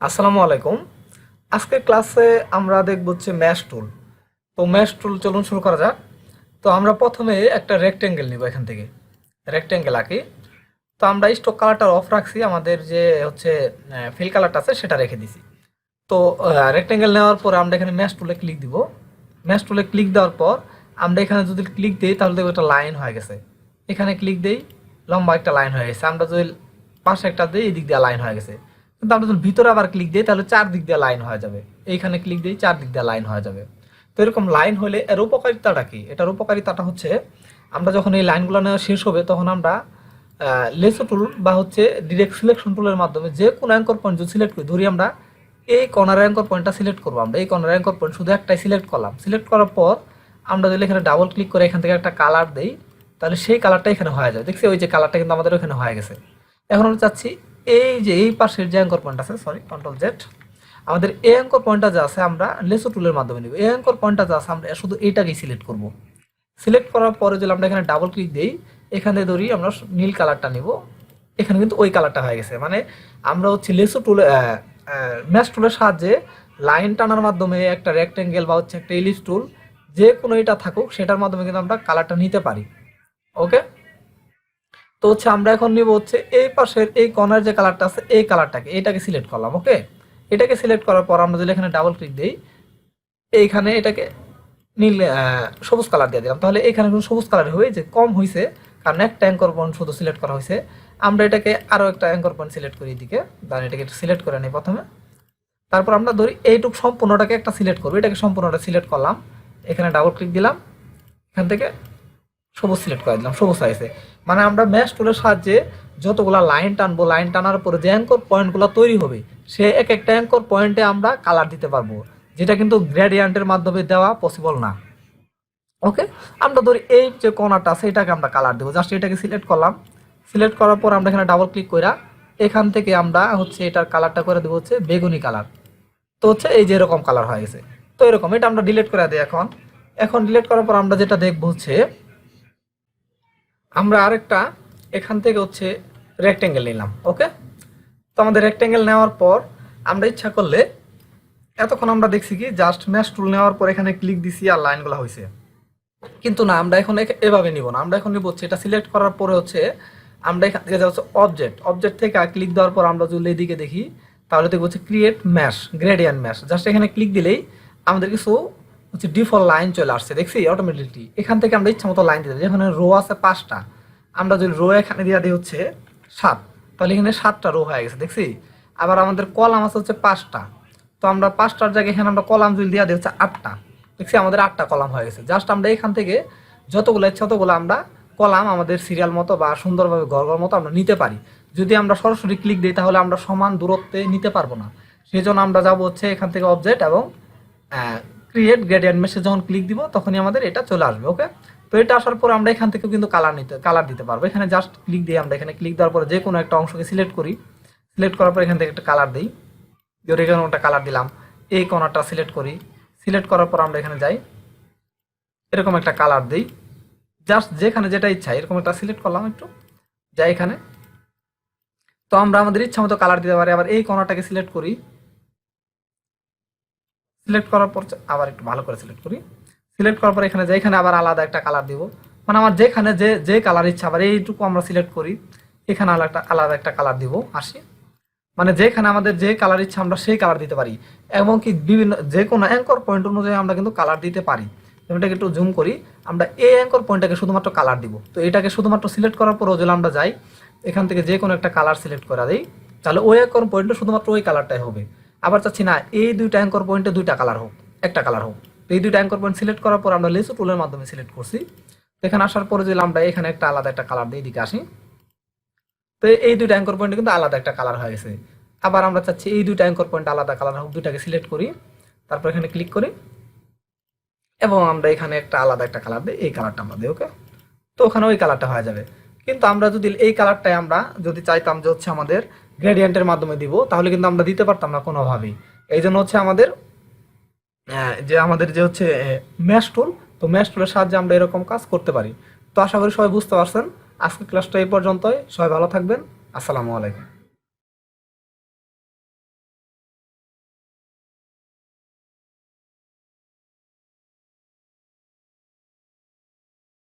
আসসালামু আলাইকুম। আজকের ক্লাসে আমরা দেখব হচ্ছে ম্যাশ টুল। তো ম্যাশ টুল চলুন শুরু করা যাক। তো আমরা প্রথমে একটা রেক্টেঙ্গেল নিব, এখান থেকে রেক্টেঙ্গেল আঁকি। তো আমরা স্ট্রোক কালারটা অফ রাখছি, আমাদের যে হচ্ছে ফিল কালারটা আছে সেটা রেখে দিছি। তো রেক্টেঙ্গেল নেওয়ার পর আমরা এখানে ম্যাশ টুলে ক্লিক দিব। ম্যাশ টুলে ক্লিক দেওয়ার পর আমরা এখানে যদি ক্লিক দিই তাহলে দেখবো একটা লাইন হয়ে গেছে। এখানে ক্লিক দিই, লম্বা একটা লাইন হয়ে গেছে। আমরা যদি পাশে একটা দিই, এই দিক দিয়ে লাইন হয়ে গেছে। কিন্তু আমরা যদি ভিতরে আবার ক্লিক দিই তাহলে চার দিক দিয়ে লাইন হয়ে যাবে। এইখানে ক্লিক দিই, চার দিক দিয়ে লাইন হয়ে যাবে। তো এরকম লাইন হলে এর উপকারিতাটা কি? এটার উপকারিতাটা হচ্ছে আমরা যখন এই লাইনগুলো নেওয়া শেষ হবে তখন আমরা লেসো টুল বা হচ্ছে ডিরেক্ট সিলেকশন টুলের মাধ্যমে যে কোনো অ্যাঙ্কর পয়েন্ট যদি সিলেক্ট করি, ধরি আমরা এই কর্নার অ্যাঙ্কর পয়েন্টটা সিলেক্ট করবো। আমরা এই কর্নার অ্যাঙ্কর পয়েন্ট শুধু একটাই সিলেক্ট করলাম। সিলেক্ট করার পর আমরা যদি এখানে ডাবল ক্লিক করে এখান থেকে একটা কালার দেই, তাহলে সেই কালারটা এখানে হয়ে যাবে। দেখছি ওই যে কালারটা কিন্তু আমাদের ওখানে হয়ে গেছে। এখন আমরা চাচ্ছি এই যে এই পাশের যে অ্যাঙ্কর পয়েন্ট আছে, সরি কন্ট্রোল জেড, আমাদের এই অ্যাঙ্কর পয়েন্টটা যা আছে আমরা লেসো টুলের মাধ্যমে নিব। এই অ্যাঙ্কর পয়েন্টটা যা আছে আমরা শুধু এইটাকেই সিলেক্ট করব। সিলেক্ট করার পরে যদি আমরা এখানে ডাবল ক্লিক দিই, এখানে ধরি আমরা নীল কালারটা নিব। এখানে কিন্তু ওই কালারটা হয়ে গেছে। মানে আমরা হচ্ছে লেসো টুলে ম্যাশ টুলের সাহায্যে লাইন টানার মাধ্যমে একটা রেক্টেঙ্গেল বা হচ্ছে একটা ইলিপস টুল যে কোনো এটা থাকুক সেটার মাধ্যমে কিন্তু আমরা কালারটা নিতে পারি। ওকে, তো হচ্ছে আমরা এখন নিব হচ্ছে এই পাশের এই কর্নার যে কালারটা আছে এই কালারটাকে, এটাকে সিলেক্ট করলাম। ওকে, এটাকে সিলেক্ট করার পর আমরা যদি এখানে ডাবল ক্লিক দিই, এইখানে এটাকে নীল সবুজ কালার দিয়ে দিলাম। তাহলে এখানে কিন্তু সবুজ কালার হয়ে যে কম হয়েছে, কারণ একটা অ্যাঙ্কর পয়েন্ট শুধু সিলেক্ট করা হয়েছে। আমরা এটাকে আরও একটা অ্যাঙ্কর পয়েন্ট সিলেক্ট করি এদিকে, তাহলে এটাকে সিলেক্ট করে নিই প্রথমে। তারপর আমরা ধরি এইটুকু সম্পূর্ণটাকে একটা সিলেক্ট করবো, এটাকে সম্পূর্ণটা সিলেক্ট করলাম। এখানে ডাবল ক্লিক দিলাম, এখান থেকে সবুজ সিলেক্ট করে দিলাম, সবুজ হয়েছে। মানে আমরা ম্যাশ টুলের সাহায্যে যতগুলো লাইন টানবো, লাইন টানার পরে যে অ্যাঙ্কর পয়েন্টগুলো তৈরি হবে সে এক একটা অ্যাঙ্কর পয়েন্টে আমরা কালার দিতে পারবো, যেটা কিন্তু গ্রেডিয়েন্টের মাধ্যমে দেওয়া পসিবল না। ওকে, আমরা ধরি এই যে কর্নারটা আছে এটাকে আমরা কালার দেবো। জাস্ট এটাকে সিলেক্ট করলাম। সিলেক্ট করার পর আমরা এখানে ডাবল ক্লিক করে এখান থেকে আমরা হচ্ছে এটার কালারটা করে দেবো হচ্ছে বেগুনি কালার। তো হচ্ছে এই যে এরকম কালার হয়ে গেছে। তো এরকম এটা আমরা ডিলিট করে দিই। এখন এখন ডিলিট করার পর আমরা যেটা দেখবো হচ্ছে আমরা আরেকটা এখান থেকে হচ্ছে রেক্টেঙ্গেল নিলাম। ওকে, তো আমাদের রেক্টেঙ্গেল নেওয়ার পর আমরা ইচ্ছা করলে এতক্ষণ আমরা দেখছি কি জাস্ট ম্যাশ টুল নেওয়ার পর এখানে ক্লিক দিছি আর লাইনগুলো হয়েছে। কিন্তু না, আমরা এখন এভাবে নিব না। আমরা এখন নিব হচ্ছে এটা সিলেক্ট করার পরে হচ্ছে আমরা এখান থেকে হচ্ছে অবজেক্ট, অবজেক্ট থেকে ক্লিক দেওয়ার পর আমরা যদি এদিকে দেখি তাহলে দেখবো হচ্ছে create mash, gradient mash. Just এখানে ক্লিক দিলেই আমাদের কিছু হচ্ছে ডিফল্ট লাইন চলে আসছে, দেখছি অটোমেটিকলি। এখান থেকে আমরা ইচ্ছা মতো লাইন দিতে, যেখানে রো আছে 5টা, আমরা যদি রো এখানে দিয়ে দিই হচ্ছে 7, তাহলে এখানে 7টা রো হয়ে গেছে, দেখছি। আবার আমাদের কলাম আছে হচ্ছে 5টা, তো আমরা 5টার জায়গায় এখানে আমরা কলাম যদি দিয়ে দিই হচ্ছে 8টা, দেখছি আমাদের 8টা কলাম হয়ে গেছে। জাস্ট আমরা এখান থেকে যতগুলো ইচ্ছা ততগুলো আমরা কলাম আমাদের সিরিয়াল মতো বা সুন্দরভাবে ঘর ঘর মতো আমরা নিতে পারি। যদি আমরা সরাসরি ক্লিক দিই তাহলে আমরা সমান দূরত্বে নিতে পারবো না। সেই জন্য আমরা যাবো হচ্ছে এখান থেকে অবজেক্ট এবং ক্রিয়েট গ্রেডিয়েন্ট মেশে যখন ক্লিক দিব তখনই আমাদের এটা চলে আসবে। ওকে, তো এটা আসার পর আমরা এখান থেকেও কিন্তু কালার দিতে পারবো। এখানে জাস্ট ক্লিক দিয়ে আমরা এখানে ক্লিক দেওয়ার পরে যে কোনো একটা অংশকে সিলেক্ট করি। সিলেক্ট করার পর এখান থেকে একটা কালার দিই, ধরে এখানে একটা কালার দিলাম। এই কর্নারটা সিলেক্ট করি। সিলেক্ট করার পর আমরা এখানে যাই, এরকম একটা কালার দিই। জাস্ট যেখানে যেটা ইচ্ছা এরকম একটা সিলেক্ট করলাম, একটু যাই এখানে। তো আমরা আমাদের ইচ্ছা মতো কালার দিতে পারি। আবার এই কর্নারটাকে সিলেক্ট করি। সিলেক্ট করার পর আবার একটু ভালো করে সিলেক্ট করি। সিলেক্ট করার পর এখানে যাই, এখানে আবার আলাদা একটা কালার দিব। মানে আমার যেখানে যে যে কালার ইচ্ছা, আবার এইটুকু আমরা সিলেক্ট করি, এখানে আলাদা একটা কালার দিব। আসি, মানে যেখানে আমাদের যে কালার ইচ্ছা আমরা সেই কালার দিতে পারি। এবং কি বিভিন্ন যে কোনো অ্যাঙ্কর পয়েন্ট অনুযায়ী আমরা কিন্তু কালার দিতে পারি। এটাকে একটু জুম করি, আমরা এই অ্যাঙ্কর পয়েন্টটাকে শুধুমাত্র কালার দিব। তো এটাকে শুধুমাত্র সিলেক্ট করার পর যদি আমরা যাই এখান থেকে যে কোনো একটা কালার সিলেক্ট করা দিই, তাহলে ওই অ্যাঙ্কর পয়েন্টে শুধুমাত্র ওই কালারটাই হবে। আবার চাচ্ছি না এই দুইটা অ্যাঙ্কর পয়েন্টে দুইটা কালার হোক, একটা কালার হোক। তো এই দুইটা অ্যাঙ্কর পয়েন্ট সিলেক্ট করার পর আমরা লেসো টুলের মাধ্যমে সিলেক্ট করছি। এখানে আসার পরে যদি আমরা এখানে একটা আলাদা একটা কালার দিই, এদিকে আসি, তো এই দুইটা অ্যাঙ্কর পয়েন্টে কিন্তু আলাদা একটা কালার হয়ে গেছে। আবার আমরা চাচ্ছি এই দুইটা অ্যাঙ্কর পয়েন্ট আলাদা কালার হোক, দুইটাকে সিলেক্ট করি, তারপর এখানে ক্লিক করি এবং আমরা এখানে একটা আলাদা একটা কালার দিই, এই কালারটা আমরা দিই। ওকে, তো ওখানে ওই কালারটা হয়ে যাবে। কিন্তু আমরা যদি এই কালারটাই আমরা যদি চাইতাম যে হচ্ছে আমাদের গ্রেডিয়েন্টের মাধ্যমে দিব, তাহলে কিন্তু আমরা দিতে পারতাম না কোনোভাবেই। এই জন্য হচ্ছে আমাদের যে হচ্ছে ম্যাশ টুল, তো ম্যাশ টুলের সাহায্যে আমরা এরকম কাজ করতে পারি। তো আশা করি সবাই বুঝতে পারছেন। আজকের ক্লাসটা এই পর্যন্তই। সবাই ভালো থাকবেন। আসসালামু আলাইকুম।